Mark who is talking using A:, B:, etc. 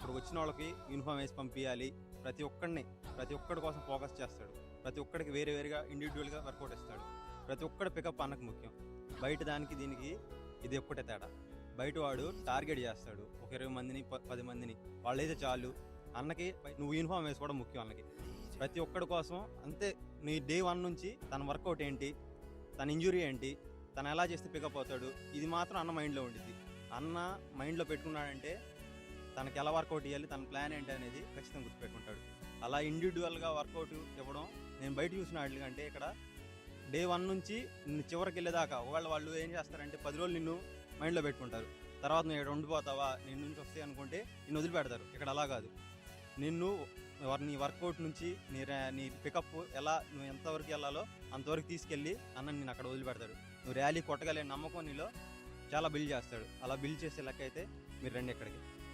A: ఇప్పుడు వచ్చిన వాళ్ళకి యూనిఫామ్ వేసి పంపించాలి, ప్రతి ఒక్కడి కోసం ఫోకస్ చేస్తాడు. ప్రతి ఒక్కడికి వేరే వేరేగా ఇండివిజువల్గా వర్కౌట్ ఇస్తాడు. ప్రతి ఒక్కడి పికప్ అన్నకు ముఖ్యం. బయట దానికి దీనికి ఇది ఒక్కటే తేడా. బయట వాడు టార్గెట్ చేస్తాడు, ఒక 20 మందిని 10 మందిని, వాళ్ళైతే చాలు. అన్నకి నువ్వు యూనిఫామ్ వేసుకోవడం ముఖ్యం. అన్నకి ప్రతి ఒక్కడి కోసం అంతే. నీ డే 1 నుంచి తన వర్కౌట్ ఏంటి, తన ఇంజురీ ఏంటి, తను ఎలా చేస్తే పికప్ అవుతాడు, ఇది మాత్రం అన్న మైండ్లో ఉండిద్ది. అన్న మైండ్లో పెట్టుకున్నాడంటే తనకి ఎలా వర్కౌట్ ఇవ్వాలి, తన ప్లాన్ ఏంటి అనేది ఖచ్చితంగా గుర్తుపెట్టుకుంటాడు. అలా ఇండివిజువల్గా వర్కౌట్ ఇవ్వడం నేను బయట చూసిన వాటి కంటే ఇక్కడ డే 1 నుంచి నిన్ను చివరికి వెళ్ళేదాకా ఒకవేళ వాళ్ళు ఏం చేస్తారంటే 10 రోజులు నిన్ను మైండ్లో పెట్టుకుంటారు. తర్వాత నువ్వు ఇక్కడ ఉండిపోతావా, నేను నుంచి వస్తాయి అనుకుంటే నిన్ను వదిలిపెడతారు. ఇక్కడ అలా కాదు. నిన్ను నీ వర్కౌట్ నుంచి నీ పికప్ ఎలా నువ్వు ఎంతవరకు వెళ్ళాలో అంతవరకు తీసుకెళ్ళి అన్న నేను అక్కడ వదిలిపెడతాడు. నువ్వు ర్యాలీ కొట్టగలిగే నమ్మకం నీలో చాలా బిల్డ్ చేస్తాడు. అలా బిల్డ్ చేసే లెక్క అయితే మీరు రండి ఇక్కడికి.